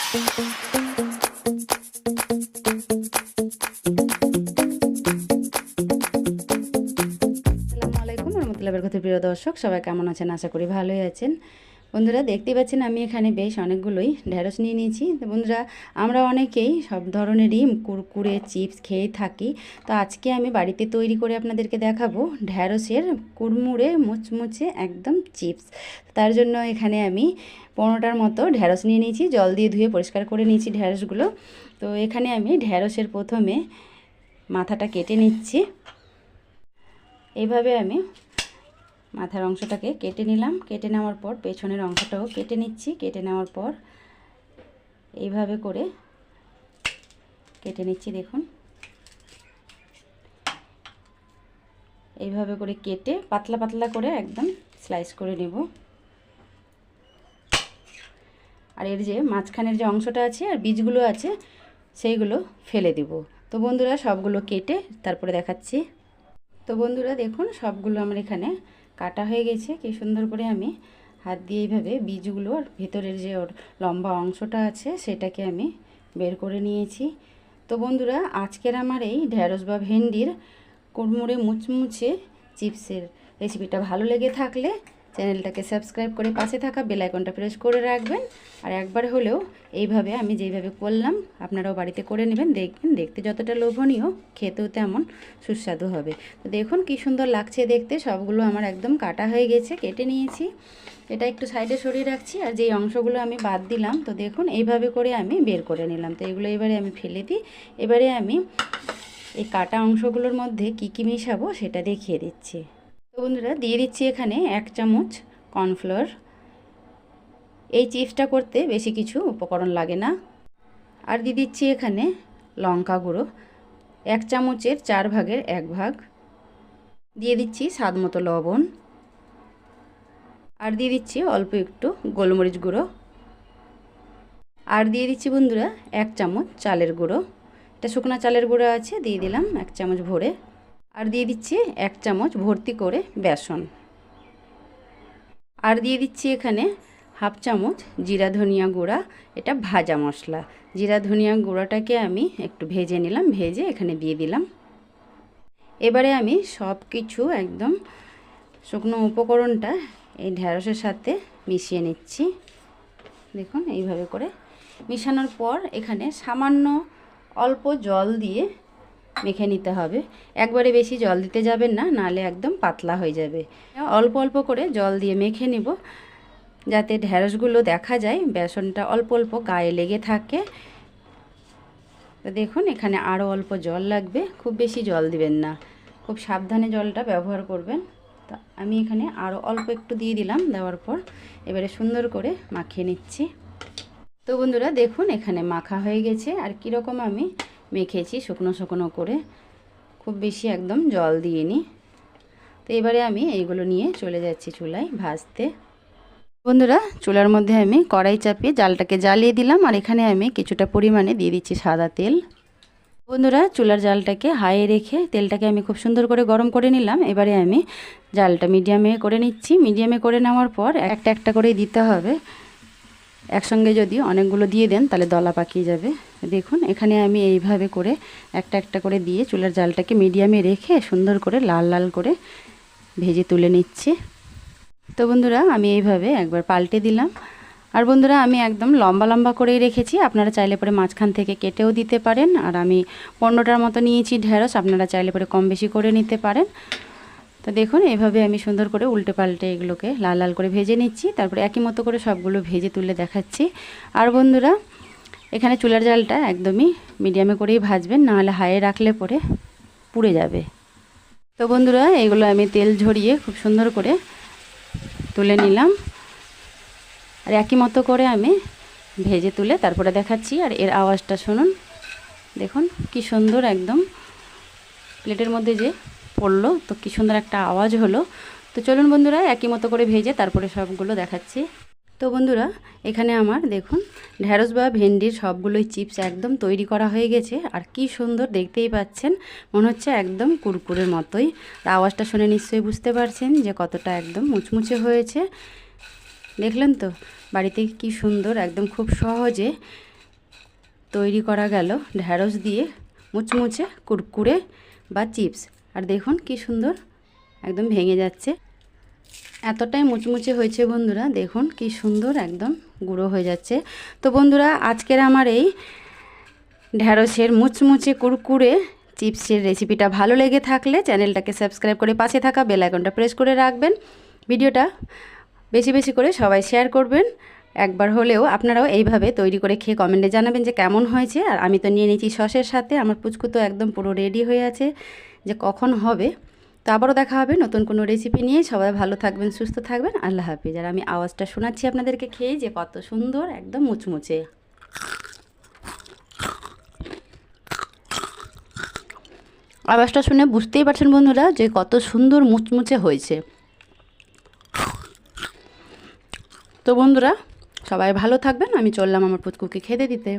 আলাইকুম রহমতুল্লাহ বরকাতুহু। প্রিয় দর্শক, সবাই কেমন আছেন? আশা করি ভালোই আছেন। বন্ধুরা, দেখতেই পাচ্ছেন আমি এখানে বেশ অনেকগুলোই ঢ্যাঁড়স নিয়ে নিয়েছি। তো বন্ধুরা, আমরা অনেকেই সব ধরনেরই কুরকুরে চিপস খেয়ে থাকি। তো আজকে আমি বাড়িতে তৈরি করে আপনাদেরকে দেখাবো ঢ্যাঁড়সের কুড়মুড়ে মুচমুচে একদম চিপস। তার জন্য এখানে আমি 15টার মতো ঢ্যাঁড়স নিয়ে নিয়েছি। জল দিয়ে ধুয়ে পরিষ্কার করে নিয়েছি ঢ্যাঁড়সগুলো। তো এখানে আমি ঢ্যাঁড়সের প্রথমে মাথাটা কেটে নিচ্ছি। এইভাবে আমি মাথার অংশটাকে কেটে নিলাম। কেটে নেওয়ার পর পেছনের অংশটাও কেটে নিচ্ছি। কেটে নেওয়ার পর এইভাবে করে কেটে নিচ্ছি। দেখুন, এইভাবে করে কেটে পাতলা পাতলা করে একদম স্লাইস করে নেব। আর এর যে মাঝখানের যে অংশটা আছে আর বীজগুলো আছে সেইগুলো ফেলে দেব। তো বন্ধুরা, সবগুলো কেটে তারপরে দেখাচ্ছি। তো বন্ধুরা দেখুন, সবগুলো আমার এখানে কাটা হয়ে গেছে। কি সুন্দর করে আমি হাত দিয়ে এইভাবে বীজগুলো আর ভেতরের যে ওর লম্বা অংশটা আছে সেটাকে আমি বের করে নিয়েছি। তো বন্ধুরা, আজকের আমার এই ঢ্যাঁড়স বা ভেন্ডির কুড়মুড়ে মুচমুচে চিপসের রেসিপিটা ভালো লেগে থাকলে চ্যানেলটাকে সাবস্ক্রাইব করে পাশে থাকা বেল আইকনটা প্রেস করে রাখবেন। আর একবার হলেও এইভাবে আমি যেইভাবে করলাম আপনারাও বাড়িতে করে নেবেন। দেখবেন দেখতে যতটা লোভনীয়, খেতেও তেমন সুস্বাদু হবে। তো দেখুন কি সুন্দর লাগছে দেখতে। সবগুলো আমার একদম কাটা হয়ে গেছে, কেটে নিয়েছি। এটা একটু সাইডে সরিয়ে রাখছি। আর যেই অংশগুলো আমি বাদ দিলাম, তো দেখুন এইভাবে করে আমি বের করে নিলাম। তো এগুলো এবারে আমি ফেলে দিই। এবারে আমি এই কাটা অংশগুলোর মধ্যে কি কি মেশাবো সেটা দেখিয়ে দিচ্ছি। তো বন্ধুরা, দিয়ে দিচ্ছি এখানে 1 চামচ কর্নফ্লোর। এই চিপসটা করতে বেশি কিছু উপকরণ লাগে না। আর দিয়ে দিচ্ছি এখানে লঙ্কা গুঁড়ো 1 চামচের 4 ভাগের 1 ভাগ। দিয়ে দিচ্ছি স্বাদ মতো লবণ। আর দিয়ে দিচ্ছি অল্প একটু গোলমরিচ গুঁড়ো। আর দিয়ে দিচ্ছি বন্ধুরা 1 চামচ চালের গুঁড়ো। এটা শুকনো চালের গুঁড়ো আছে, দিয়ে দিলাম 1 চামচ ভরে। আর দিয়ে দিচ্ছি 1 চামচ ভর্তি করে বেসন। আর দিয়ে দিচ্ছি এখানে 1/2 চামচ জিরা ধনিয়া গুঁড়া। এটা ভাজা মশলা। জিরা ধনিয়া গুঁড়াটাকে আমি একটু ভেজে নিলাম, ভেজে এখানে দিয়ে দিলাম। এবারে আমি সব কিছু একদম শুকনো উপকরণটা এই ঢ্যাঁড়সের সাথে মিশিয়ে নিচ্ছি। দেখুন এইভাবে করে মিশানোর পর এখানে সামান্য অল্প জল দিয়ে মেখে নিতে হবে। একবারে বেশি জল দিতে যাবেন না, নাহলে একদম পাতলা হয়ে যাবে। অল্প অল্প করে জল দিয়ে মেখে নেব, যাতে ঢ্যাঁড়সগুলো দেখা যায় বেসনটা অল্প অল্প গায়ে লেগে থাকে। তো দেখুন, এখানে আরও অল্প জল লাগবে, খুব বেশি জল দিবেন না, খুব সাবধানে জলটা ব্যবহার করবেন। তো আমি এখানে আরও অল্প একটু দিয়ে দিলাম। দেওয়ার পর এবারে সুন্দর করে মাখিয়ে নিচ্ছি। তো বন্ধুরা দেখুন, এখানে মাখা হয়ে গেছে। আর কীরকম আমি মেখেছি শুকনো শুকনো করে, খুব বেশি একদম জল দিইনি। তো এবারে আমি এইগুলো নিয়ে চলে যাচ্ছি চুলায় ভাজতে। বন্ধুরা, চুলার মধ্যে আমি কড়াই চাপিয়ে জালটাকে জ্বালিয়ে দিলাম। আর এখানে আমি কিছুটা পরিমাণে দিয়ে দিচ্ছি সাদা তেল। বন্ধুরা, চুলার জালটাকে হাইয়ে রেখে তেলটাকে আমি খুব সুন্দর করে গরম করে নিলাম। এবারে আমি জালটা মিডিয়ামে করে নিচ্ছি। মিডিয়ামে করে নেওয়ার পর একটা একটা করেই দিতে হবে। একসঙ্গে যদি অনেকগুলো দিয়ে দেন তাহলে দলা পাকিয়ে যাবে। দেখুন, এখানে আমি এইভাবে করে একটা একটা করে দিয়ে চুলার জালটাকে মিডিয়ামে রেখে সুন্দর করে লাল লাল করে ভেজে তুলে নিচ্ছি। তো বন্ধুরা, আমি এইভাবে একবার পাল্টে দিলাম। আর বন্ধুরা, আমি একদম লম্বা লম্বা করেই রেখেছি, আপনারা চাইলে পরে মাঝখান থেকে কেটেও দিতে পারেন। আর আমি 15টার মতো নিয়েছি ঢ্যাঁড়স, আপনারা চাইলে পরে কম বেশি করে নিতে পারেন। তো দেখুন, এইভাবে আমি সুন্দর করে উল্টে পাল্টে এগুলোকে লাল লাল করে ভেজে নিচ্ছি। তারপরে একই মতো করে সবগুলো ভেজে তুলে দেখাচ্ছি। আর বন্ধুরা, এখানে চুলার জালটা একদমই মিডিয়ামে করেই ভাজবেন, নাহলে হাইয়ে রাখলে পরে পুড়ে যাবে। তো বন্ধুরা, এগুলো আমি তেল ঝরিয়ে খুব সুন্দর করে তুলে নিলাম। আর একই মতো করে আমি ভেজে তুলে তারপরে দেখাচ্ছি। আর এর আওয়াজটা শুনুন, দেখুন কি সুন্দর একদম প্লেটের মধ্যে যে পড়লো, তো কি সুন্দর একটা আওয়াজ হলো। তো চলুন বন্ধুরা, একই মতো করে ভেজে তারপরে সবগুলো দেখাচ্ছি। তো বন্ধুরা, এখানে আমার দেখুন ঢ্যাঁড়স বা ভেন্ডির সবগুলোই চিপস একদম তৈরি করা হয়ে গেছে। আর কি সুন্দর দেখতেই পাচ্ছেন, মনে হচ্ছে একদম কুরকুরের মতোই। আওয়াজটা শুনে নিশ্চয়ই বুঝতে পারছেন যে কতটা একদম মুচমুচে হয়েছে। দেখলেন তো বাড়িতে কি সুন্দর একদম খুব সহজে তৈরি করা গেল ঢ্যাঁড়স দিয়ে মুচমুচে কুরকুরে বা চিপস। আর দেখুন কি সুন্দর একদম ভেঙে যাচ্ছে, এতটাই মুচমুচে হয়েছে বন্ধুরা। দেখুন কি সুন্দর একদম গুঁড়ো হয়ে যাচ্ছে। তো বন্ধুরা আজকের আমার এই ঢ্যাঁড়সের মুচমুচে কুরকুরে চিপসের রেসিপিটা ভালো লেগে থাকলে চ্যানেলটাকে সাবস্ক্রাইব করে পাশে থাকা বেল আইকনটা প্রেস করে রাখবেন। ভিডিওটা বেশি বেশি করে সবাই শেয়ার করবেন। একবার হলেও আপনারাও এইভাবে তৈরি করে খেয়ে কমেন্টে জানাবেন যে কেমন হয়েছে। আর আমি তো নিয়ে নিয়েছি সসের সাথে, আমার পুচকু তো একদম পুরো রেডি হয়ে আছে যে কখন হবে। তো আবারও দেখা হবে নতুন কোনো রেসিপি নিয়ে। সবাই ভালো থাকবেন, সুস্থ থাকবেন, আল্লাহ হাফিজ। আর আমি আওয়াজটা শোনাচ্ছি আপনাদেরকে খেয়ে যে কত সুন্দর একদম মুচমুচে। আওয়াজটা শুনে বুঝতেই পারছেন বন্ধুরা যে কত সুন্দর মুচমুচে হয়েছে। তো বন্ধুরা সবাই ভালো থাকবেন, আমি চললাম আমার পুচকুকে খেতে দিতে।